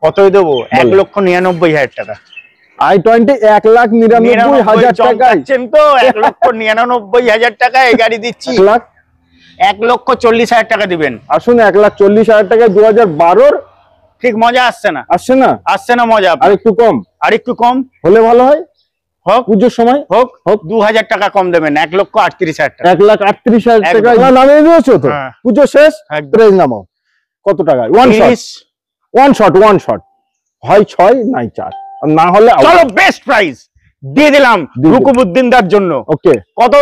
কতই দেবো? 1,99,000 টাকা। i20 1,99,000 টাকায় তো 1,99,000 টাকায় এই গাড়ি দিচ্ছি। 1,40,000 টাকা দিবেন। আসুন 1,40,000 টাকায় 2012 ঠিক মজা আসছে না, আসছে না মজা। আর একটু কম হলে ভালো হয়। হোক, পুজোর সময় হোক 2,000 টাকা কম দেবেন। 1,38,000 টাকা। 1,38,000 টাকা নামিয়ে দিয়েছো তো? পুজো শেষ, প্রাইস নামাও। কত টাকায়? ওয়ান শট হয় 6 নাই 4, না হলে চলো বেস্ট প্রাইস দিয়ে দিলাম রুকুবউদ্দিনদার জন্য। ওকে, কত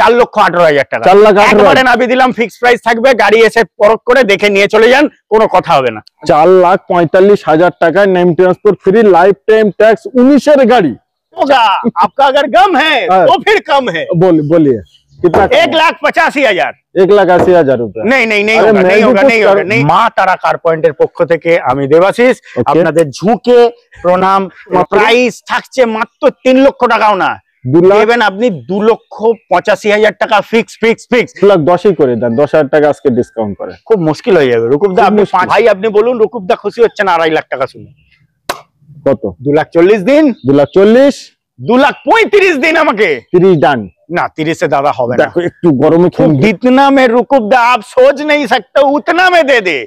4,18,000 টাকা। 4,18,000 একবারে নামিয়ে দিলাম, ফিক্স প্রাইস থাকবে। গাড়ি এসে পরখ করে দেখে নিয়ে চলে যান, কোনো কথা হবে না। 4,45,000 টাকায় name transport free, life time tax 19 এর गाड़ी होगा। आपका अगर गम है तो फिर कम है। बोलिए कितना? 1,85,000। 1,80,000 रुपए। नहीं होगा। মা তারা কার পয়েন্টের পক্ষ থেকে আমি দেবাশিস আপনাদের ঝুঁকে প্রণাম। প্রাইস থাকছে মাত্র 3 লক্ষ টাকাও না, দেবেন আপনি 2,85,000 টাকা ফিক্স। 2,10,000 করে দেন, 10,000 টাকা আজকে ডিসকাউন্ট করে। খুব মুশকিল হয়ে যাবে রুকুবদা। আপনি ভাই আপনি বলুন, রুকুবদা খুশি হচ্ছে না 2.5 লাখ টাকা শুনে? কত? 2,40,000 দিন। 2,40,000 2,35,000 দিন আমাকে। 30 ডান ना 30 से ज्यादा होगा। देखो একটু গরমে जितना में रुकुबदा आप सोच नहीं सकते उतना में दे दे।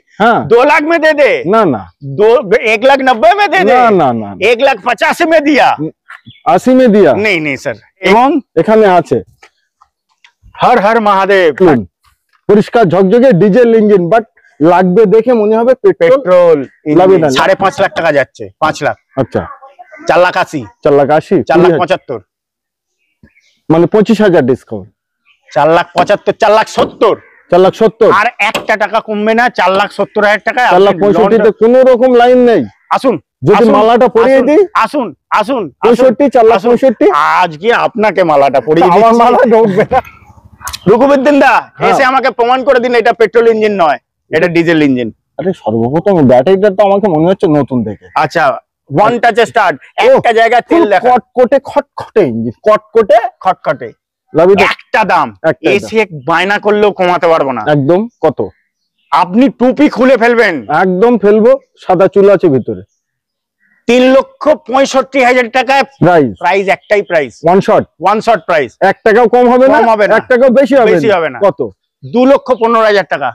2 लाख में दे दे। ना 1,90,000 में दे दे। ना 1,50,000 में दिया, 80 में दिया। नहीं सर। এবং এখানে আছে हर हर महादेव পরিষ্কার ঝকঝকে ডিজেল ইঞ্জিন, বাট লাগবে দেখে মনে হবে পেট্রোল। 5.5 লাখ টাকা যাচ্ছে। 5 লাখ। আচ্ছা 4,80,000 4,75,000 মানে 25,000 ডিসকাউন্ট। 4,75,000 4,70,000 আর একটা টাকা কমবে না। 4,70,000 টাকা। 4,65,000 তে কোনো রকম লাইন নেই। আসুন যদি মালাটা পরিয়ে দিই। আসুন 65 4,65 আজকে আপনাকে মালাটা পরিয়ে দিচ্ছি। আমার মালা ঢুকবে না। রুকুবউদ্দিন দা এসে আমাকে প্রমাণ করে দিন এটা পেট্রোল ইঞ্জিন নয়, এটা ডিজেল ইঞ্জিন। আরে সর্বপ্রথম ব্যাটারিটা তো আমাকে মনে হচ্ছে নতুন দেখে। আচ্ছা ওয়ান টাচে স্টার্ট, একটা জায়গায় তেল দেখা, খটখটে ইঞ্জিন, খটখটে একটা দাম। এসি এক বায়না করলেও কমাতে পারবো না একদম। কত? আপনি টুপি খুলে ফেলবেন। একদম ফেলবো, সাদা চুল আছে ভিতরে। 3,65,000 টাকায় প্রাইস। একটাই প্রাইস, ওয়ান শট প্রাইস। 1 টাকাও কম হবে না, 1 টাকাও বেশি হবে না। কত? 2,15,000 টাকা।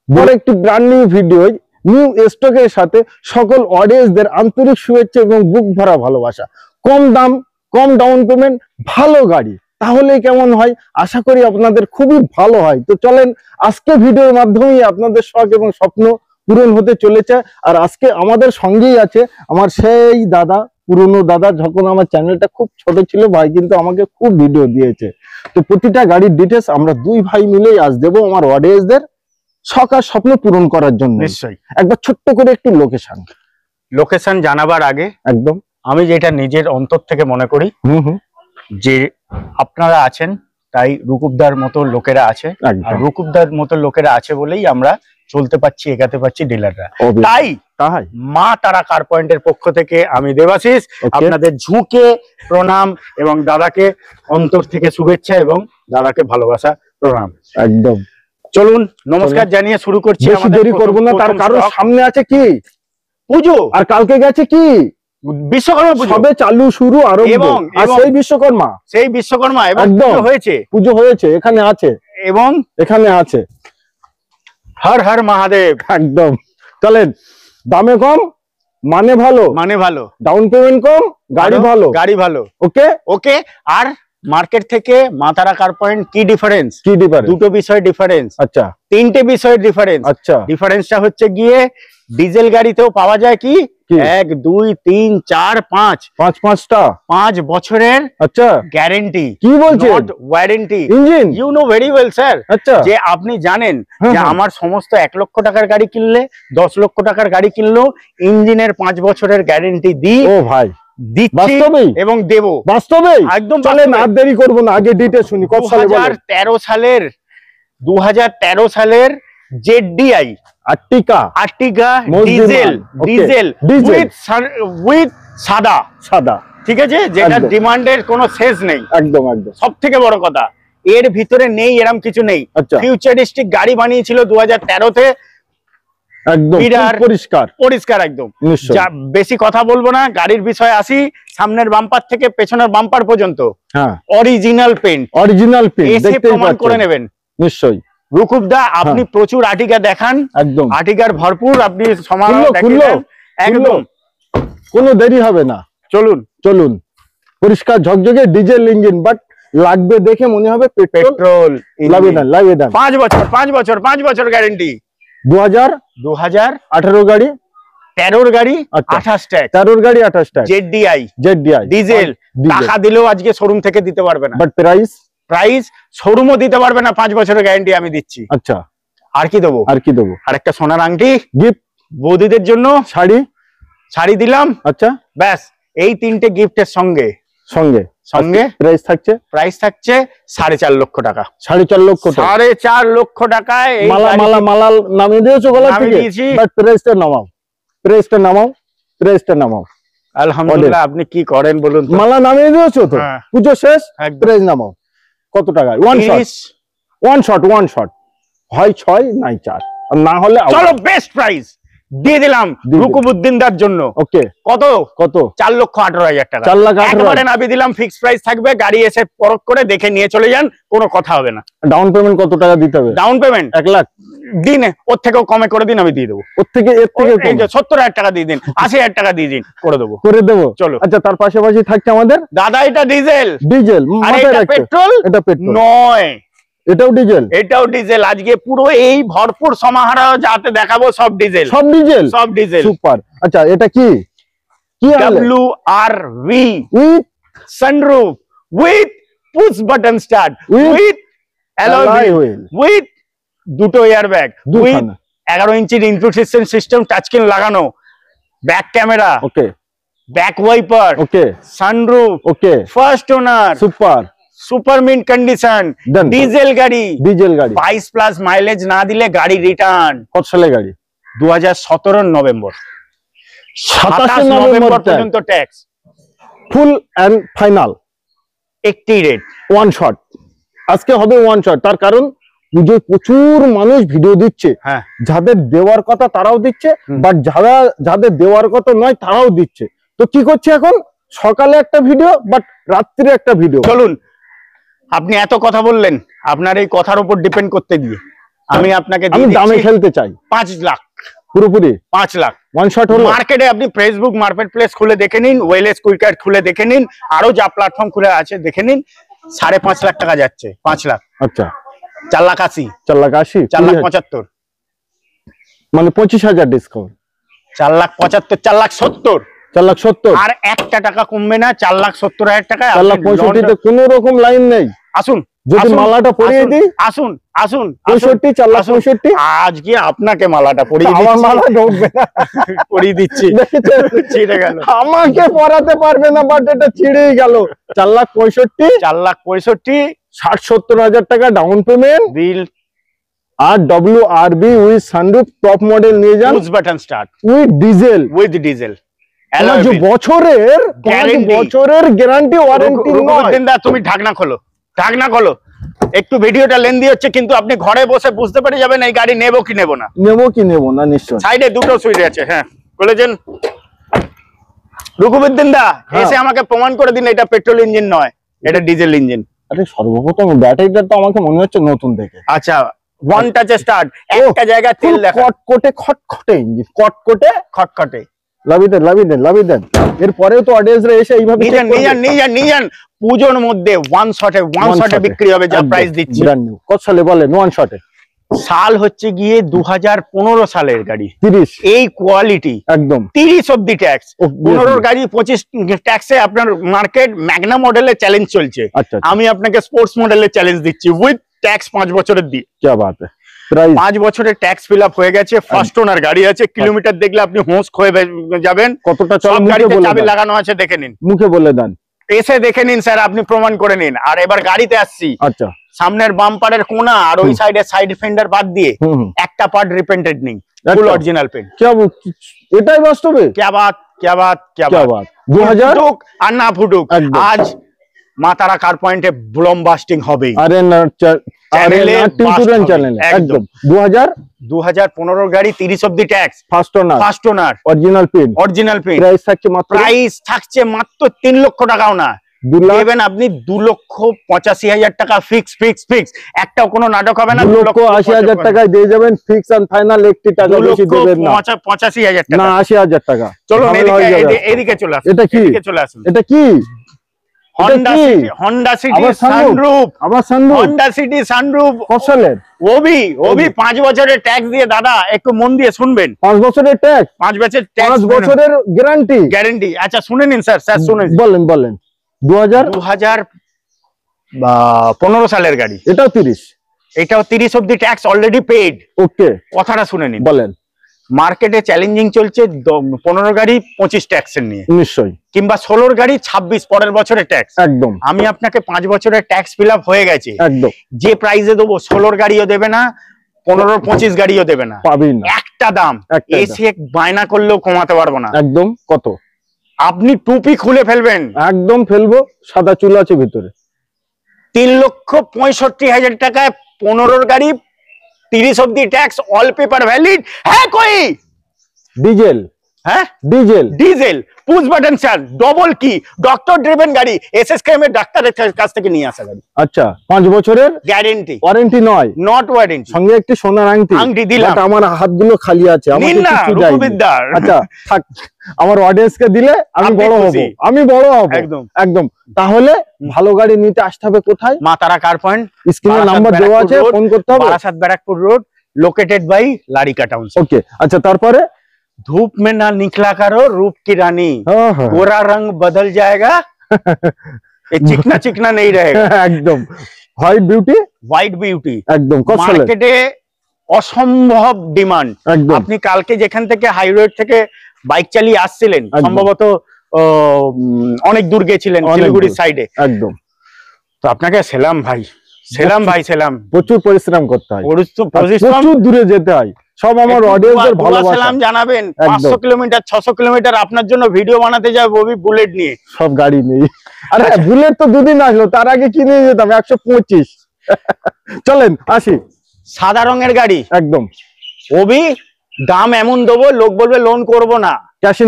বড় একটি ব্র্যান্ড নিউ ভিডিও, নিউ স্টকের সাথে সকল অডিয়েন্সদের আন্তরিক শুভেচ্ছা এবং বুক ভরা ভালোবাসা। কম দাম, কম ডাউন পেমেন্ট, ভালো গাড়ি, তাহলে কেমন হয়? আশা করি আপনাদের খুবই ভালো হয়। তো চলেন আজকে ভিডিওর মাধ্যমেই আপনাদের শখ এবং স্বপ্ন পূরণ হতে চলেছে। আর আজকে আমাদের সঙ্গেই আছে আমার সেই দাদা, পুরনো দাদা। যখন আমার চ্যানেলটা খুব ছোট ছিল ভাই কিন্তু আমাকে খুব ভিডিও দিয়েছে। তো প্রতিটা গাড়ির ডিটেলস আমরা দুই ভাই মিলেই আজ দেবো আমার অডিয়েন্সদের শখ আর স্বপ্ন পূরণ করার জন্য। নিশ্চয়ই একবার ছোট্ট করে একটু লোকেশন জানাবার আগে একদম আমি যেটা নিজের অন্তর থেকে মনে করি যে আপনারা আছেন তাই রুকুবদার মতো লোকেরা আছে, আর রুকুবদার মতো লোকেরা আছে বলেই আমরা চলতে পারছি, এগাতে পারছি ডিলাররা। তাই মা তারা কার পয়েন্টের পক্ষ থেকে আমি দেবাশিস আপনাদের ঝুঁকে প্রণাম এবং দাদাকে অন্তর থেকে শুভেচ্ছা এবং দাদাকে ভালোবাসা প্রণাম। একদম চলুন নমস্কার জানিয়ে শুরু করছি। দেরি করবো না, তার কারণ সামনে আছে কি পুজো, আর কালকে গেছে কি বিশ্বকর্মা পুজো। সবে চালু শুরু আরম্ভ, আর সেই বিশ্বকর্মা এবং পুজো হয়েছে এখানে আছে, এবং এখানে আছে হর হর মহাদেব। একদম চলেন, দামে কম মানে ভালো, ডাউন পেমেন্ট কম, গাড়ি ভালো। ওকে আর মার্কেট থেকে মা তারা কার পয়েন্ট কি ডিফারেন্স? দুটো বিষয় ডিফারেন্স। আচ্ছা, 3টে বিষয় ডিফারেন্স। আচ্ছা, ডিফারেন্সটা হচ্ছে গিয়ে ডিজেল গাড়িতেও পাওয়া যায় কি 1 2 3 4 5টা 5 বছরের আচ্ছা গ্যারান্টি। কি বলছেন? Warranty engine. You know very well sir. আচ্ছা, যে আপনি জানেন যে আমার সমস্ত 1 লক্ষ টাকার গাড়ি কিনলে 10 লক্ষ টাকার গাড়ি কিনলো ইঞ্জিনের 5 বছরের গ্যারান্টি দিই। ও ভাই এবং দেবো বাস্তবে একদম। চলেন আর দেরি করবো না, আগে ডিটেইলস শুনি। কত সালে বলেন? 2013 সালের জেডডিআই আর্টিকা ডিজেল উইথ সাদা, ঠিক আছে, যেটা ডিমান্ডের কোনো শেষ নেই। একদম সব থেকে বড় কথা এর ভিতরে নেই এরকম কিছু নেই। ফিউচারিস্টিক গাড়ি বানিয়েছিল 2013-তে একদম পরিষ্কার পরিষ্কার একদম। নিশ্চয়ই। বেশি কথা বলবো না, গাড়ির বিষয়ে আসি। সামনের বাম্পার থেকে পেছনের বাম্পার পর্যন্ত অরিজিনাল পেইন্ট, এসে প্রমাণ করে নেবেন। নিশ্চয়ই। রুকুব দা, আপনি প্রচুর আর্টিকা দেখান, একদম আর্টিকার ভরপুর, আপনি সমারোহ দেখান একদম, কোনো দেরি হবে না। চলুন পরিষ্কার ঝকঝকে ডিজেল ইঞ্জিন, বাট লাগবে দেখে মনে হবে পেট্রোল। লাগিয়ে দেন 5 বছর গ্যারান্টি। 2018 গাড়ি, 13 গাড়ি, 28 ট্যাক্স, 13 গাড়ি 28 ট্যাক্স, জেডডিআই ডিজেল। টাকা দিলেও আজকে শোরুম থেকে দিতে পারবে না, বাট প্রাইস শোরুমও দিতে পারবে না। 5 বছরের গ্যারান্টি আমি দিচ্ছি। আচ্ছা, আর কি দেবো? আর একটা সোনার আংটি গিফট, বৌদিদের জন্য শাড়ি দিলাম। আচ্ছা, ব্যাস এই 3টে গিফটের সঙ্গে প্রাইস থাকছে 4.5 লক্ষ টাকা। 4.5 লক্ষ টাকায় মালা নামিয়ে দিয়েছো গলা থেকে, বাট প্রাইসটা নামাও। আলহামদুলিল্লাহ। আপনি কি করেন বলুন? মালা নামিয়ে দিয়েছো তো, পুজো শেষ, প্রাইস নামাও। কত টাকা? ওয়ান শট, হয় 6 নাই 4, না হলে চলো বেস্ট প্রাইস দিয়ে দিলাম রুকুবউদ্দিনদার জন্য। ওকে, কত 4,18,000 টাকা। 4,18,000 একবারে নাবি দিলাম, ফিক্স প্রাইস থাকবে। গাড়ি এসে পরখ করে দেখে নিয়ে চলে যান, কোনো কথা হবে না। ডাউন পেমেন্ট কত টাকা দিতে হবে? ডাউন পেমেন্ট 1 লাখ দিন, ওর থেকেও কমে করে দিন, আমি দিয়ে দেবো। এর থেকে 70,000 টাকা দিয়ে দিন, 80,000 টাকা দিয়ে দিন, করে দেবো। চলো। আচ্ছা, তার পাশাপাশি থাকছে আমাদের দাদা, এটা ডিজেল, পেট্রোল নয়, এটাও ডিজেল। আজকে পুরো এই ভরপুর সমাহার যাতে দেখাবো, সব ডিজেল। সুপার। আচ্ছা, এটা কি WRV with sunroof, with push button start, with alloy wheel, with দুটো এয়ারব্যাগ, উইথ 11 ইঞ্চির ইনপুট সিস্টেম টাচ স্ক্রিন লাগানো, back camera, okay, back wiper, okay, sunroof, okay, first owner, super mint condition, diesel গাড়ি 22+ mileage না দিলে গাড়ি return. কত সালে গাড়ি? 2017 নভেম্বর, 27 নভেম্বর পর্যন্ত ট্যাক্স, ফুল এন্ড ফাইনাল, একটি রেট, ওয়ান শট। আজকে হবে ওয়ান শট, তার কারণ পুজোয় প্রচুর মানুষ ভিডিও দিচ্ছে, যাদের দেওয়ার কথা তারাও দিচ্ছে, বাট যাদের দেওয়ার কথা নয় তারাও দিচ্ছে। তো কি করছে এখন? সকালে একটা ভিডিও, বাট রাত্রে একটা ভিডিও। চলুন, আপনি এত কথা বললেন, আপনার এই কথার উপর ডিপেন্ড করতে গিয়ে আমি আপনাকে দামে খেলতে চাই। 5 লাখ, পুরোপুরি 5 লাখ ওয়ান শট হলো। মার্কেটে আপনি ফেসবুক মার্কেট প্লেস খুলে দেখে নিন, ওয়েলেস কুইকার্ট খুলে দেখে নিন, আরো যা প্ল্যাটফর্ম খুলে আছে দেখে নিন, 5.5 লাখ টাকা যাচ্ছে। 5 লাখ। আচ্ছা, 4,80,000, 4,80,000, 4,75,000, মানে 25,000 ডিসকাউন্ট। 4,75,000, 4,70,000, 4,70,000, আর একটা টাকা কমবে না। 4,70,000 টাকায় 4,65,000 কোনো রকম লাইন নেই। আসুন, যদি মালাটা পরিয়ে দিই, আসুন 65, 4,65,000। আজকে আপনাকে মালাটা পরিয়ে দিচ্ছি। আমার মালা ঢুকবে না, পরিয়ে দিচ্ছি। ছিঁড়ে গেল, আমাকে পরাতে পারবে না, বাট এটা ছিঁড়েই গেল। 4,65,000, 4,65,000, 60-70,000 টাকা ডাউন পেমেন্ট বিল, আর WRV with sunroof top model নিয়ে যান, push button start, with diesel, বছরের গ্যারান্টি, ওয়ারেন্টি নয়। তুমি ঢাকনা খোলো, একটু ভিডিওটা লেন্দি হচ্ছে, কিন্তু আপনি ঘরে বসে বুঝতে পেরে যাবেন এই গাড়ি নেবো কি নেবো না। নিশ্চয়। সাইডে দুটো সুইচ আছে, বলেছেন রুকুবউদ্দিন দা, এসে আমাকে প্রমাণ করে দিন এটা পেট্রোল ইঞ্জিন নয়, এটা ডিজেল ইঞ্জিন। আরে সর্বপ্রথম ব্যাটারিটা তো আমাকে মনে হচ্ছে নতুন দেখে। আচ্ছা, ওয়ান টাচে স্টার্ট, একটা জায়গায় তেল দেখা, খটখটে ইঞ্জিন, খটখটে। লাভি দেন। এরপরেও তো অডিয়েন্সরা এসে এইভাবে নিয়ে যান। পুজোর মধ্যে ওয়ান শটে বিক্রি হবে, যা প্রাইস দিচ্ছি। কত সালে বলেন? ওয়ান শটে সাল হচ্ছে গিয়ে 2015 সালের গাড়ি, 30, এই কোয়ালিটি একদম 30 অব্দি ট্যাক্স, 15 গাড়ি 25 ট্যাক্সে আপনার মার্কেট ম্যাগনা মডেলের চ্যালেঞ্জ চলছে। আমি আপনাকে স্পোর্টস মডেলের চ্যালেঞ্জ দিচ্ছি, উইথ ট্যাক্স 5 বছরের দিয়ে। কি বাত है, 5 বছরের ট্যাক্স ফিল আপ হয়ে গেছে, ফার্স্ট ওনার গাড়ি আছে, কিলোমিটার দেখলে আপনি হোঁশ খয়ে যাবেন। কতটা সব গাড়িতে চাবি লাগানো আছে, দেখে নিন, মুখে বলে দেন, এসে দেখে নিন স্যার, আপনি প্রমাণ করে নিন। আর এবার গাড়িতে আসছি। আচ্ছা, সামনের বাম্পারের কোনা আর ওই সাইডে সাইড ফেন্ডার বাদ দিয়ে একটা পার্ট রিপেন্টেড নেই, ফুল অরিজিনাল পেন্ট। এটাই বাস্তবে क्या बात 2000 আর না ফুটুক, আজ মা তারা কার পয়েন্টে ব্লম বাস্টিং হবে। আরে না চ্যানেলে একদম 2015 গাড়ি 30 অবধি tax, first owner, original pin, price থাকছে মাত্র 3 লক্ষ টাকাও না, দেবেন আপনি 2,85,000 টাকা ফিক্স। একটাও কোনো নাটক হবে না, 2,80,000 টাকায় দিয়ে যাবেন ফিক্স এন্ড ফাইনাল, একটি টাকা বেশি দেবেন না, 85,000 টাকা না 80,000 টাকা। চলো এদিকে চলে আসুন, এটা কি Honda City sunroof, Honda City sunroof কত সালের? ওবি 5 বছরের ট্যাক্স দিয়ে, দাদা একটু মন দিয়ে শুনবেন, 5 বছরের ট্যাক্স, 5 বছরের গ্যারান্টি। আচ্ছা শুনে নিন স্যার শুনে বলেন 2015 সালের গাড়ি, এটাও 30 অবধি ট্যাক্স অলরেডি পেইড। ওকে, কথাটা শুনে নিন, বলেন। মার্কেটে চ্যালেঞ্জিং চলছে 15 গাড়ি 25 ট্যাক্সের নিয়ে, নিশ্চয়ই, কিংবা 16 গাড়ি 26 পরের বছরের ট্যাক্স। একদম, আমি আপনাকে 5 বছরের ট্যাক্স ফিল আপ হয়ে গেছে, একদম যে প্রাইসে দেবো 16 গাড়িও দেবে না, 15-25 গাড়িও দেবে না, পাবেন না, একটা দাম। এসে বায়না করলেও কমাতে পারবো না। একদম কত? আপনি টুপি খুলে ফেলবেন, একদম ফেলবো, সাদা চুল আছে ভিতরে। 3,65,000 টাকায় 15 গাড়ি 30 অবধি ট্যাক্স, অল পেপার ভ্যালিড। হ্যাঁ কই diesel, diesel push button start, double কি, ডক্টর ড্রিভেন গাড়ি, এসএসকেএম এর ডাক্তারের কাছ থেকে নিয়ে আসা গাড়ি। আচ্ছা, 5 বছরের গ্যারান্টি, ওয়ারেন্টি নয়, নট ওয়ারেন্টি, সঙ্গে একটি সোনার আংটি দিলাম। আমার হাতগুলো খালি আছে, আমার কিছু যায়নি। আচ্ছা থাক, আমার অডিয়েন্সকে দিলে আমি বড় হব, একদম। তাহলে ভালো গাড়ি নিতে আসতে হবে কোথায়? মা তারা কার পয়েন্ট, স্ক্রিনে নাম্বার দেওয়া আছে, ফোন করতে হবে। Barasat Barrackpore road, located by Larica township. Okay, আচ্ছা তারপরে धूप में ना निकला करो रूप की रानी, गोरा रंग बदल जाएगा, ये चिकना नहीं रहेगा। एकदम व्हाइट बिউটি একদম। মার্কেটে অসম্ভব ডিমান্ড। আপনি কালকে যেখান থেকে হাইরোড থেকে বাইক চালিয়ে আসছিলেন, সম্ভবত অনেক দূর গেছিলেন শিলিগুড়ির সাইডে, একদম। তো আপনাকে সেলাম ভাই, প্রচুর পরিশ্রম করতে হয়, প্রচুর দূরে যেতে হয়, সব আমার অডিয়েন্সের ভালোবাসা। সালাম জানাবেন, 500 কিলোমিটার 600 কিলোমিটার আপনার জন্য ভিডিও বানাতে যাবো, বুলেট নিয়ে, সব গাড়ি নেই। আরে বুলেট তো দুদিন আসলো, তার আগে কিনে যেতাম 125। চলেন আসি, সাদা রঙের গাড়ি একদম, ওবি দাম এমন দেবো লোক বলবে লোন করব না, ক্যাশে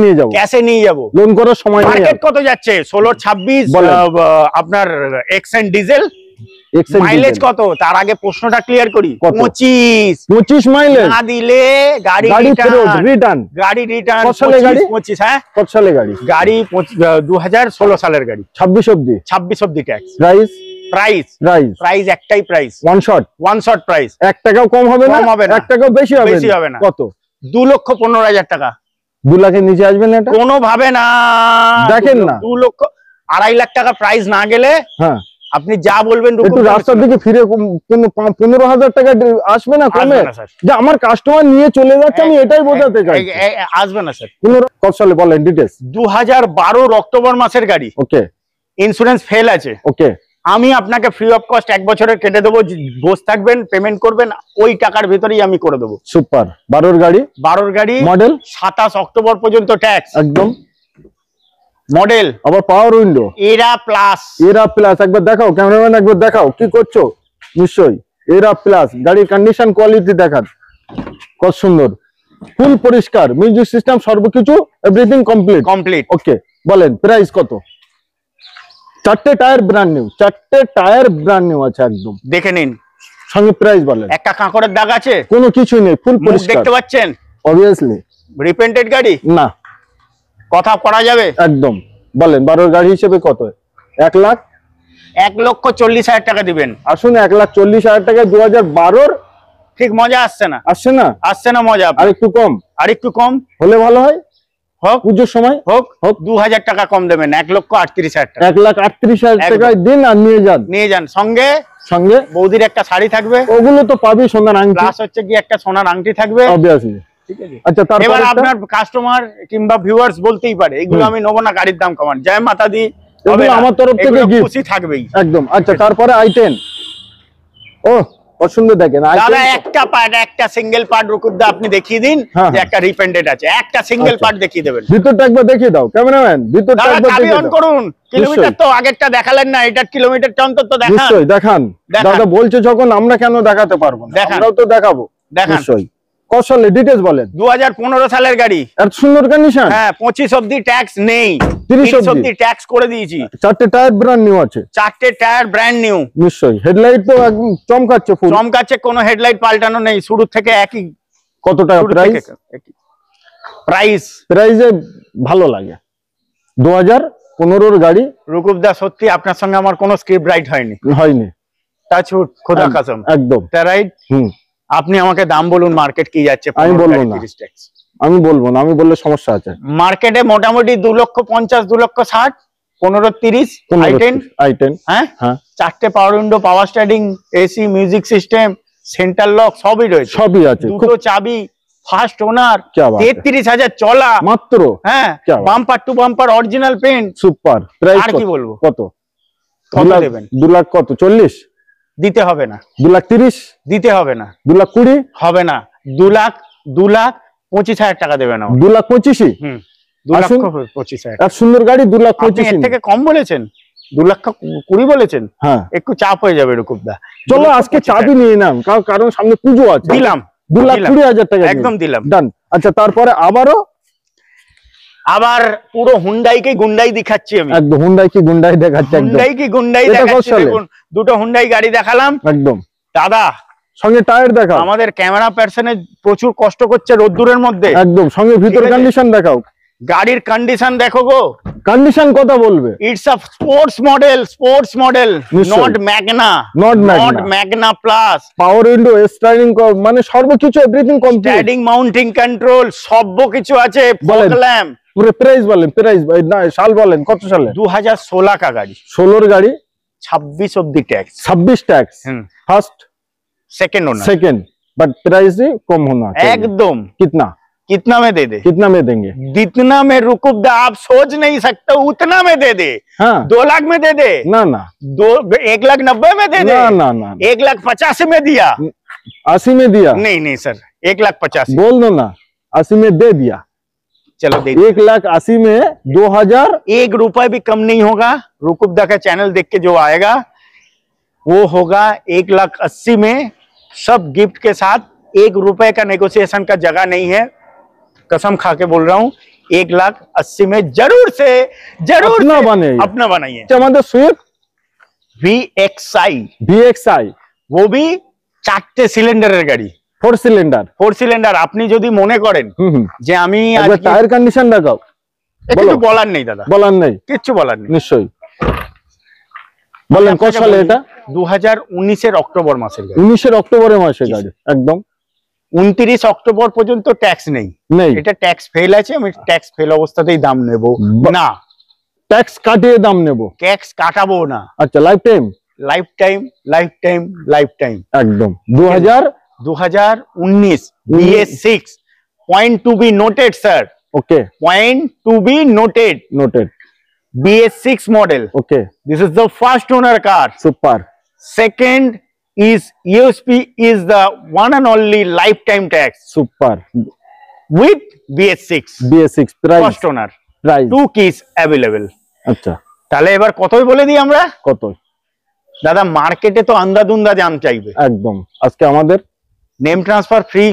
নিয়ে যাবো, লোন করার সময় নেই। মার্কেট কত যাচ্ছে? 16-26 আপনার এক্সেন ডিজেল, মাইলেজ কত? তার আগে প্রশ্নটা ক্লিয়ার করি, 25 মাইলেজ না দিলে গাড়ি রিটার্ন। 25। হ্যাঁ, কত সালে গাড়ি? 2016 সালের গাড়ি, 26 অবধি ট্যাক্স। প্রাইস একটাই প্রাইস, ওয়ান শট প্রাইস, 1 টাকাও কম হবে না, 1 টাকাও বেশি হবে না। কত? 2,15,000 টাকা। 2 লাখের নিচে আসবে না, এটা কোনোভাবে না। দেখেন না, 2 লক্ষ 2.5 লাখ টাকা প্রাইস না গেলে, হ্যাঁ আপনি যা বলবেন একটু রাস্তার দিকে ফিরে 15,000 টাকা আসবে না কমে, যে আমার কাস্টমার নিয়ে চলে যাচ্ছে, আমি এটাই বোঝাতে চাই। আসবে না স্যার। কত সালে বলেন ডিটেইলস? 2012 অক্টোবর মাসের গাড়ি। ওকে, ইন্স্যুরেন্স ফেল আছে। ওকে, আমি আপনাকে ফ্রি অফ কস্ট 1 বছরের কেটে দেবো, বস থাকবেন, পেমেন্ট করবেন, ওই টাকার ভেতরেই আমি করে দেবো। সুপার। 12 গাড়ি মডেল 27 অক্টোবর পর্যন্ত ট্যাক্স, একদম মডেল, আবার পাওয়ার উইন্ডো, এরা প্লাস একবার দেখাও ক্যামেরাম্যান, একবার দেখাও কি করছো। নিশ্চয়ই এরা প্লাস, গাড়ির কন্ডিশন কোয়ালিটি দেখান, কত সুন্দর, ফুল পরিষ্কার, মিউজিক সিস্টেম সর্বকিছু এভরিথিং কমপ্লিট। ওকে, বলেন প্রাইস কত? 4টে টায়ার ব্র্যান্ড নিউ আছে, একদম দেখে নিন, সঙ্গে প্রাইস বলেন। একটা কাঁকড়ের দাগ আছে? কোনো কিছুই নেই, ফুল পরিষ্কার দেখতে পাচ্ছেন। অবভিয়াসলি রিপেন্টেড গাড়ি না, কথা করা যাবে একদম। বলেন 12 গাড়ি হিসেবে কত? 1,40,000 টাকা দিবেন। আসুন, 1,40,000 টাকা 2012 ঠিক মজা আসছে না মজা। আর একটু কম হলে ভালো হয়, হোক পুজোর সময়, হোক 2,000 টাকা কম দেবেন, 1,38,000 টাকা। 1,38,000 টাকায় দিন আর নিয়ে যান। সঙ্গে বৌদির একটা শাড়ি থাকবে, ওগুলো তো পাবি, সোনার আংটি, প্লাস হচ্ছে কি একটা সোনার আংটি থাকবে, অবভিয়াসলি। আচ্ছা, এবার আপনার কাস্টমার কিংবা ভিউয়ার্স বলতেই পারে এগুলো আমি নেবো না, গাড়ির দাম কমান, জয় মাতা দি, আমার তরফ থেকে খুশি থাকবেই, একদম। আচ্ছা, তারপরে i10, ও পছন্দ দেখেন দাদা একটা পার্ট, একটা সিঙ্গেল পার্ট রুকুবদা আপনি দেখিয়ে দিন যে একটা রিপেন্ডেড আছে, একটা সিঙ্গেল পার্ট দেখিয়ে দেবেন। ভিতরটা একবার দেখিয়ে দাও ক্যামেরাম্যান, ভিতরটা একবার দেখিয়ে দাও। করুন, কিলোমিটার তো আগেরটা দেখালেন না, এটার কিলোমিটারটা অন্তত দেখান। নিশ্চয়ই দেখান, দাদা বলছে যখন আমরা কেন দেখাতে পারবো না, আমরাও তো দেখাবো। নিশ্চয়ই। কত সালে ডিটেইলস বলেন? 2015 সালের গাড়ি, এত সুন্দর কন্ডিশন। হ্যাঁ 25 অবধি ট্যাক্স নেই, 30 অবধি ট্যাক্স করে দিয়েছি। 4টে টায়ার ব্র্যান্ড নিউ আছে, 4টে টায়ার ব্র্যান্ড নিউ। নিশ্চয়ই। হেডলাইট তো একদম চমকাচ্ছে, ফুল চমকাচ্ছে, কোনো হেডলাইট পাল্টানো নেই, শুরু থেকে একই। কত টাকা প্রাইস? প্রাইসে ভালো লাগে। 2015 গাড়ি রুকুবদা, সত্যি আপনার সঙ্গে আমার কোনো স্ক্রিপ্ট রাইট হয়নি। টাচউড, খোদা কসম, একদম রাইট। আপনি আমাকে দাম বলুন, মার্কেট কি যাচ্ছে। আমি বলবো না, আমি বলবো না, আমি বললে সমস্যা আছে। মার্কেটে মোটামুটি 2,50,000, 2,60,000, 15-30 i10। হ্যাঁ, 4টে power window, power steering, AC, music system, centre lock সবই রয়েছে, সবই আছে। দুটো চাবি, ফার্স্ট ওনার, 33,000 চলা মাত্র। হ্যাঁ, bumper to bumper original paint, super. Price আর কি বলবো? কত দেবেন? 2 লাখ কত? 40 দিতে হবে না। 2,30,000 দিতে হবে না। 2,20,000 হবে না। 2,25,000 টাকা দেবেন। 2,25,000? 2,25,000। এত সুন্দর গাড়ি 2,25,000 থেকে কম বলেছেন? 2,20,000 বলেছেন? হ্যাঁ, একটু চাপ হয়ে যাবে রুকুবদা। চলো আজকে চাবি নিয়ে নাম, কারণ সামনে পুজো আছে। দিলাম 2,20,000 টাকা একদম দিলাম। ডান। আচ্ছা, তারপরে আবার পুরো হুন্ডাইকে গুন্ডাই দেখাচ্ছি আমি। একদম হুন্ডাই কি গুন্ডাই দেখাচ্ছে, একদম হুন্ডাই কি গুন্ডাই দেখাচ্ছি। দেখুন, দুটো হুন্ডাই গাড়ি দেখালাম একদম। দাদা সঙ্গে টায়ার দেখাও। আমাদের ক্যামেরা পার্সনে প্রচুর কষ্ট করছে রোদ্দুরের মধ্যে। একদম সঙ্গে ভিতর কন্ডিশন দেখাও। গাড়ির কন্ডিশন দেখো গো। কন্ডিশন কথা বলবে? It's a sports model, not Magna, not Magna plus. Power window, steering, মানে সর্বকিছু everything complete. Steering, mounting control সব কিছু আছে। Fog lamp. পুরো প্রাইস বলেন, প্রাইস না সাল বলেন, কত সালে? 2016 का गाड़ी। 16 गाड़ी, 26 অবধি tax. 26 tax. First second owner. Second, but price ही कम होना चाहिए एकदम। कितना में दे दे? कितना में देंगे? जितना में रुकुबदा आप सोच नहीं सकते उतना में दे दे। हाँ। 2 लाख में दे दे? ना ना। 1,90,000 में दे दे? ना ना ना। 1,85,000 में दिया? 80 में दिया? नहीं सर, 1,85,000 बोल दो ना। 80 में दे दिया। चलो दे 1,80,000 में 2,000। 1 रुपए भी कम नहीं होगा। रुकुबदा का चैनल देख के जो आएगा वो होगा 1,80,000 में, सब गिफ्ट के साथ। 1 रुपए का नेगोशिएशन का जगह नहीं है, कसम खा के बोल रहा हूँ। 1,80,000 में जरूर अपना बनाइए। हमारे स्विफ्ट VXI, वो भी 4টে সিলিন্ডারের গাড়ি, 4 সিলিন্ডার। আপনি যদি মনে করেন যে আমি টায়ার কন্ডিশন দেখাও। কিছু বলার নেই দাদা, বলার নেই, কিচ্ছু বলার নেই। নিশ্চয়ই বলেন। কত সালে এটা? 2019 অক্টোবর মাসের গাড়ি। 19 অক্টোবরের মাসের গাড়ি একদম। 29 অক্টোবর পর্যন্ত ট্যাক্স নেই। এটা ট্যাক্স ফেল আছে, আমি ট্যাক্স ফেল অবস্থাতেই দাম নেব না, ট্যাক্স কাটিয়ে দাম নেব। ট্যাক্স কাটাবো না। আচ্ছা, লাইফ টাইম একদম। 2019 BS6, point to be noted sir. Okay, point to be noted. BS6 model. Okay, this is the first owner car. Super. Second is USP is the one and only lifetime tax. Super. With BS6 price, first owner, price 2 keys available. আচ্ছা, তাহলে এবার কতই বলে দিই আমরা? কত দাদা? মার্কেটে তো আন্দাদুন্দা দাম চাইবে। একদম। আজকে আমাদের নেম ট্রান্সফার ফ্রি।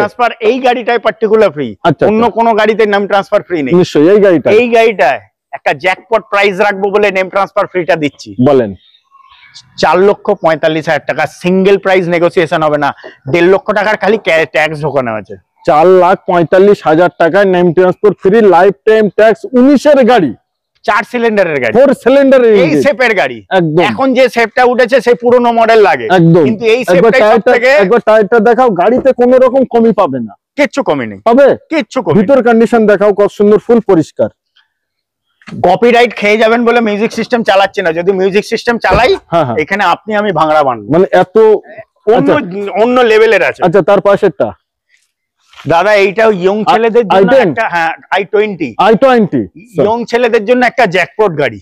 ট্রান্সফার এই গাড়িটাই পার্টিকুলার ফ্রি, অন্য কোন গাড়িতে নেম ট্রান্সফার ফ্রি নেই। নিশ্চয়ই এই গাড়িটায় একটা জ্যাকপট প্রাইস রাখবো বলে নেম ট্রান্সফার ফ্রিটা দিচ্ছি। বলেন। 4,45,000 টাকা, সিঙ্গেল প্রাইস নেগোসিয়েশন হবে না। 1.5 লক্ষ টাকার খালি ট্যাক্স ঢোকানো আছে। 4,45,000 টাকায় name transfer free, life time tax. 19 এর গাড়ি, 4 সিলিন্ডারের গাড়ি, 4 সিলিন্ডারের, এই শেপের গাড়ি। একদম। এখন যে শেপটা উঠেছে সেই পুরনো মডেল লাগে, কিন্তু এই শেপটাই সবথেকে। একবার টায়ারটা দেখাও, গাড়িতে কোনো রকম কমি পাবে না, কিচ্ছু কমি নেই, পাবে কিচ্ছু কমি। ভিতর কন্ডিশন দেখাও, কত সুন্দর, ফুল পরিষ্কার। কপিরাইট খেয়ে যাবেন বলে মিউজিক সিস্টেম চালাচ্ছে না, যদি মিউজিক সিস্টেম চালাই এখানে আপনি আমি ভাঙড়া বানবো, মানে এত অন্য লেভেলের আছে। আচ্ছা, তার পাশেরটা দাদা এইটাও ইয়ং ছেলেদের জন্য একটা, হ্যাঁ i20 ইয়ং ছেলেদের জন্য একটা জ্যাকপট গাড়ি।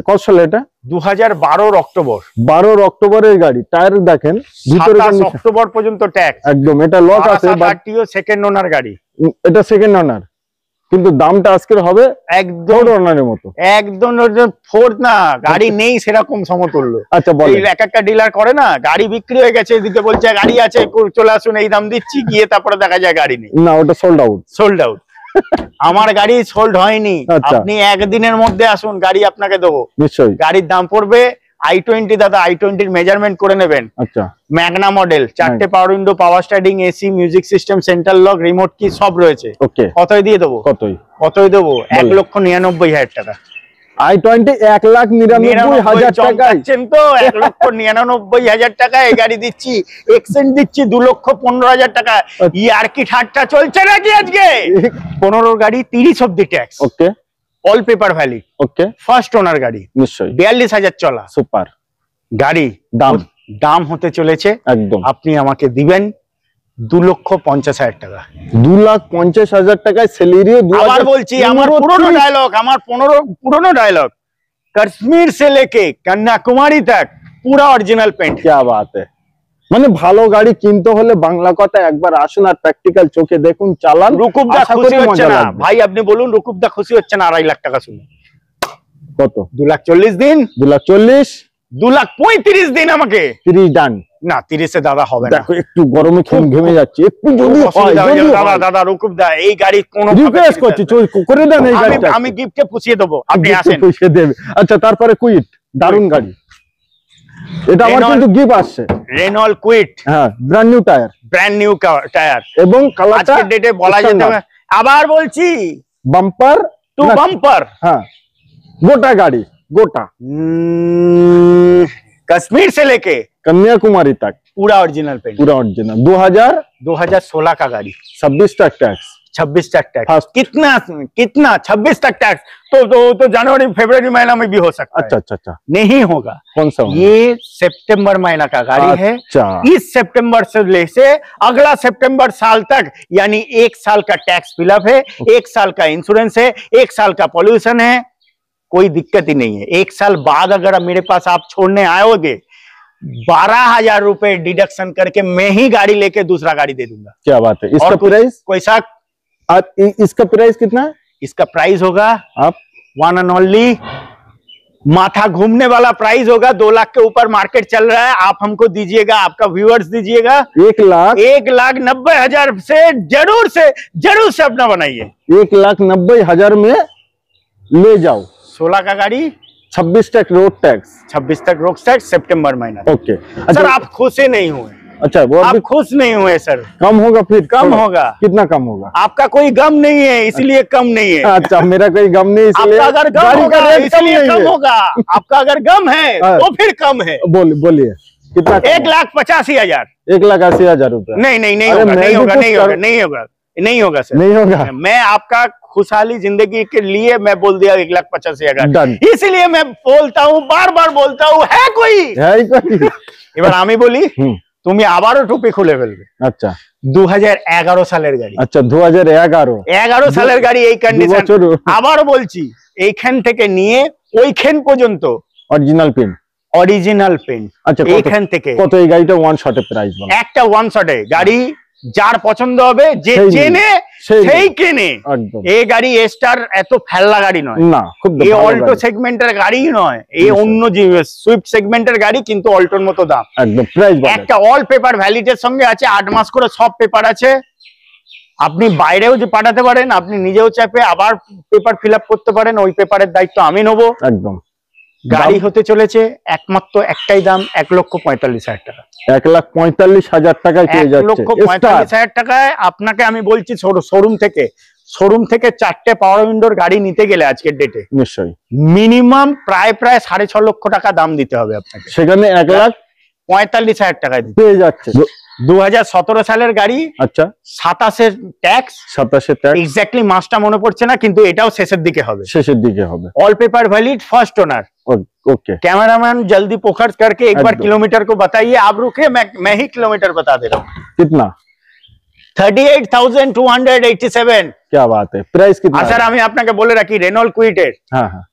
কত সালে এটা? 2012 অক্টোবর। 12 অক্টোবরের গাড়ি। টায়ার দেখেন ভিতরে 27 অক্টোবর পর্যন্ত ট্যাক্স একদম। এটা লক আছে, সেকেন্ড ওনার গাড়ি। এটা সেকেন্ড ওনার, কিন্তু দামটা আজকের হবে একদম ওনারের মতো, একদম ফোর্থ না, গাড়ি নেই সেরকম সমতুল্য। আচ্ছা বলেন। এক একটা ডিলার করে না, গাড়ি বিক্রি হয়ে গেছে, এদিকে বলছে গাড়ি আছে চলে আসুন এই দাম দিচ্ছি, গিয়ে তারপরে দেখা যায় গাড়ি নেই। না, ওটা সোল্ড আউট। আমার গাড়ি সোল্ড হয়নি, আপনি একদিনের মধ্যে আসুন, গাড়ি আপনাকে দেবো নিশ্চয়ই। গাড়ির দাম পড়বে i20 দাদা, i20 এর মেজারমেন্ট করে নেবেন। আচ্ছা, ম্যাগনা মডেল, 4টে power window, power starting, AC, music system, central lock, remote key সব রয়েছে। ওকে, কতই দিয়ে দেবো? কতই দেবো? 1,99,000 টাকা। i20 1,99,000 টাকায় তো 1,99,000 টাকা এই গাড়ি দিচ্ছি, এক্সচেঞ্জ দিচ্ছি 2,15,000 টাকা। ইয়ার কি ঠাট্টা চলছে নাকি আজকে? 15 গাড়ি 30 অব্দি ট্যাক্স। ওকে, অল পেপার ভ্যালিড। ওকে, ফার্স্ট ওনার গাড়ি, নিশ্চয়ই 42,000 চলা সুপার গাড়ি। দাম হতে চলেছে একদম, আপনি আমাকে দিবেন 2,50,000 টাকা। 2,50,000 টাকায় স্যালারি। আবার বলছি, আমার পুরনো ডায়লগ, কাশ্মীর সে লেকে কন্যাকুমারী তক পুরা অরিজিনাল পেন্ট। क्या बात है। মানে ভালো গাড়ি কিনতে হলে বাংলা কথা একবার আসুন আর প্র্যাকটিক্যাল চোখে দেখুন, চালান। রুকুবদা খুশি হচ্ছে না ভাই, আপনি বলুন রুকুবদা খুশি হচ্ছে না 2.5 লাখ টাকা শুনে? কত? 2,40,000 দিন। 2,40,000 2,35,000 দিন আমাকে। 30 ডান না, 30 এ দাদা হবে না। দেখো একটু গরমে ঘেমে যাচ্ছে, একটু যদি হয় দাদা রুকুবদা, এই গাড়ি কোনো রিকোয়েস্ট করছি করে দেন এই গাড়িটা, আমি গিফটে পুষিয়ে দেবো, আপনি আসেন। পুষিয়ে দেবে। আচ্ছা, তারপরে কুইট, দারুন গাড়ি। এটা আমার কিন্তু গিফট আসছে, রেনল্ট কুইট। হ্যাঁ, ব্র্যান্ড নিউ টায়ার এবং কালারটা আজকের ডেটে বলা যেতে হবে। আবার বলছি, বাম্পার টু বাম্পার। হ্যাঁ, গোটা গাড়ি, গোটা कश्मीर से लेके कन्याकुमारी तक पूरा ओरिजिनल पेंट, पूरा ओरिजिनल। 2016 का गाड़ी, 26 तक टैक्स। 26 तक टैक्स। कितना 26 तक टैक्स? तो जनवरी फरवरी महीना में भी हो सकता है। अच्छा, नहीं होगा। कौन सा? ये सितंबर महीना का गाड़ी है। इस सितंबर से अगला सितंबर साल तक, यानी 1 साल का टैक्स फिलअप है, 1 साल का इंश्योरेंस है, 1 साल का पॉल्यूशन है, कोई दिक्कत ही नहीं है। 1 साल बाद अगर मेरे पास आप छोड़ने आओगे, 12,000 रुपए डिडक्शन करके मैं ही गाड़ी लेके दूसरा गाड़ी दे दूंगा। क्या बात है। इसका प्राइस? कोई सा इसका प्राइस कितना है? इसका प्राइस होगा आप 1 and only, माथा घूमने वाला प्राइस होगा। 2 लाख के ऊपर मार्केट चल रहा है, आप हमको दीजिएगा, आपका व्यूअर्स दीजिएगा 1,90,000 से जरूर से अपना बनाइए। 1,90,000 में ले जाओ। 16 का गाड़ी, 26 तक रोड टैक्स, 26 तक रोड टैक्स सितंबर महीना। ओके। सर आप खुश नहीं हुए? अच्छा, वो आप खुश नहीं हुए सर? कम होगा, फिर कम होगा। कितना कम होगा? आपका कोई गम नहीं है इसलिए कम नहीं है। अच्छा, मेरा कोई गम नहीं इसलिए। आपका अगर गम होगा इसलिए कम होगा, आपका अगर गम है तो फिर कम है। बोलिए कितना? 1,85,000। 1,80,000 रुपए? नहीं होगा सर, नहीं होगा। मैं आपका खुशहाली जिंदगी के लिए मैं बोल दिया 1,85,000। इसलिए मैं बोलता हूँ, बार बार बोलता हूँ, है कोई এবার আমি বলি, তুমি আবারও টুপি খুলে ফেলবে। আচ্ছা, 2011 সালের গাড়ি। আচ্ছা, 2011 সালের গাড়ি, এই কন্ডিশন। আবারও বলছি, এইখান থেকে নিয়ে ওইখান পর্যন্ত অরিজিনাল পেন। আচ্ছা, এইখান থেকে কত এই গাড়িটা ওয়ান শটে প্রাইস বলো? একটা ওয়ান শটে গাড়ি, যার পছন্দ হবে, যে চেনে সেই কেনে। এই গাড়ি স্টার এত ফেললা গাড়ি নয় না, খুব এই অল্টো সেগমেন্টের গাড়ি নয়, এই অন্য সুইফট সেগমেন্টের গাড়ি, কিন্তু অল্টোর মতো দাম। একদম প্রাইস একটা অল পেপার ভ্যালিডের সঙ্গে আছে, 8 মাস করে সব পেপার আছে। আপনি বাইরেও যে পাঠাতে পারেন, আপনি নিজেও চাপে আবার পেপার ফিল আপ করতে পারেন, ওই পেপারের দায়িত্ব আমি নেবো। একদম। গাড়ি হতে চলেছে একমাত্র একটাই দাম, 1,45,000 টাকা। 1,45,000 টাকায় পেয়ে যাচ্ছে। 1,45,000 টাকায় আপনাকে আমি বলছি, শোরুম থেকে 4টে পাওয়ার উইন্ডোর গাড়ি নিতে গেলে আজকের ডেটে নিশ্চয়ই মিনিমাম প্রায় 6.5 লক্ষ টাকা দাম দিতে হবে আপনাকে। সেখানে 1,45,000 টাকায় পেয়ে যাচ্ছে। 2017 সালের গাড়ি। আচ্ছা, 27 ট্যাক্স। এক্স্যাক্টলি মাসটা মনে পড়ছে না, কিন্তু এটাও শেষের দিকে হবে। All paper valid, first owner. Okay. Cameraman जल्दी पोखर करके एक बार किलोमीटर को बताइए। आप रुके, मैं ही किलोमीटर बता दे रहा हूँ। कितना? 38,287। क्या बात है, प्राइस कितना? স্যার আমি আপনাকে বলে রাখি রেনল্ট কুইটের, হ্যাঁ হ্যাঁ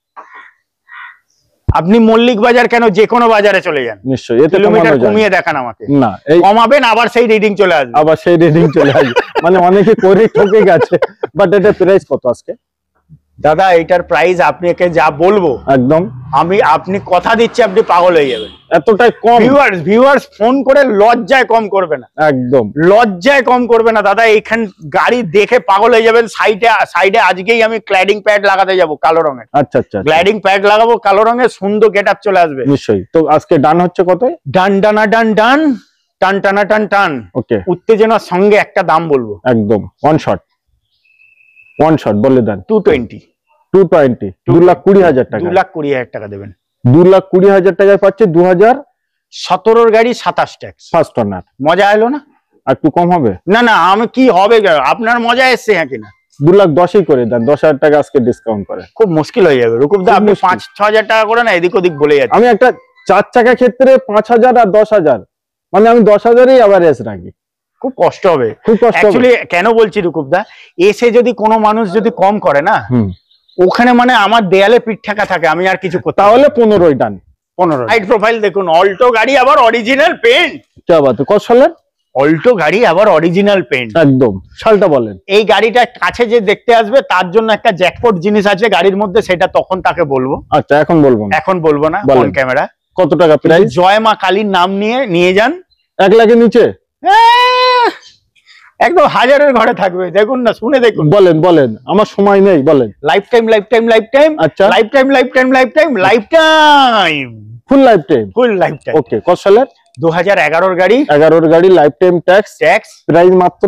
আপনি মল্লিক বাজার কেন যে কোনো বাজারে চলে যান, নিশ্চয়ই, এতে কিলোমিটার কমানো যায় কমিয়ে দেখান আমাকে, না, এই কমাবেন আবার সেই রিডিং চলে আসবে। আবার সেই রিডিং চলে আসবে, মানে অনেকে করে ঠকে গেছে। বাট এটা প্রাইস কত আজকে? দাদা এটার প্রাইস আপনাকে যা বলবো একদম, আপনি কথা দিচ্ছি আপনি পাগল হয়ে যাবেন। এতটাই কম? ভিউয়ার্স ফোন করে লজ্জায় কম করবে না, একদম লজ্জায় কম করবে না দাদা, এইখান গাড়ি দেখে পাগল হয়ে যাবেন। সাইডে আজকেই আমি ক্ল্যাডিং প্যাড লাগাতে যাব কালো রঙের, আচ্ছা আচ্ছা, ক্ল্যাডিং প্যাড লাগাবো কালো রঙের, সুন্দর গেটআপ চলে আসবে। নিশ্চয়ই। তো আজকে ডান হচ্ছে কত? ডান ডানা ডান ডান, টান টানা টান টান, ওকে, উত্তেজনার সঙ্গে একটা দাম বলবো, একদম ওয়ান শট বলে দেন। 220, 220, 2,20,000 টাকা, 2,20,000 টাকা দেবেন। 2,20,000 টাকায় পাচ্ছে 2017 গাড়ি 27 ট্যাক্স। ফার্স্ট অনার, মজা এলো না? আর একটু কম হবে? না না, আমি কি হবে, আপনার মজা এসছে হ্যাঁ কিনা? 2,10,000 করে দেন, 10,000 টাকা আজকে ডিসকাউন্ট করে। খুব মুশকিল হয়ে যাবে রূপদা, খুব আপনি মুশকিল। 5-6 হাজার টাকা করে না এদিক ওদিক বলে যাচ্ছে। আমি একটা 4 চাকা ক্ষেত্রে 5,000 আর 10,000, মানে আমি 10,000-ই অ্যাভারেজ রাখি, খুব কষ্ট হবে, খুব কষ্ট হবে। অ্যাকচুয়ালি কেন বলছি রূপদা, এসে যদি কোনো মানুষ যদি কম করে না, ওখানে মানে আমার দেয়ালে পিঠ ঠেকা থাকে, আমি আর কিছু করতে, তাহলে 15 ডান। 15 সাইড প্রোফাইল দেখুন, অল্টো গাড়ি আবার অরিজিনাল পেন্ট। কি বাত, কত সালের অল্টো গাড়ি আবার অরিজিনাল পেন্ট? একদম, সালটা বলেন। এই গাড়িটা কাছে যে দেখতে আসবে তার জন্য একটা জ্যাকপট জিনিস আছে গাড়ির মধ্যে, সেটা তখন তাকে বলবো, আচ্ছা এখন বলবো না, এখন বলবো না, বলেন। On camera. কত টাকা প্রাইস? জয় মা কালীর নাম নিয়ে যান, 1 লাখের নিচে একদম 1000-এর ঘরে থাকবে, দেখুন না, শুনে দেখুন। বলেন, আমার সময় নেই, বলেন। লাইফ টাইম, আচ্ছা, লাইফ টাইম, ফুল লাইফ টাইম, ফুল লাইফ টাইম। ওকে, কত সালের? 2011-র গাড়ি, 11 গাড়ি, লাইফ টাইম ট্যাক্স, প্রাইস মাত্র,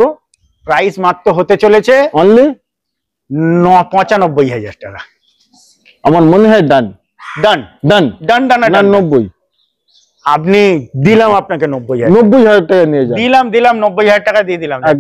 প্রাইস মাত্র হতে চলেছে অনলি 95,000 টাকা। আমার মনে হয় ডান ডান ডান ডান ডান না 90, আপনি দিলাম আপনাকে 90,000, 90,000 টাকা নিয়ে যান। দিলাম 90,000 টাকা দিয়ে দিলাম।